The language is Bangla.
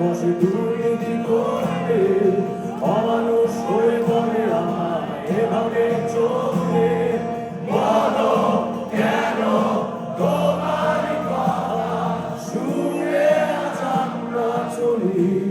বসে দুর্নীতি করতে, অমানুষ হয়ে বলে আমায় এভাবে চলতে। বলো কেন তোমার কথা শুনে আজ আমরা চলি।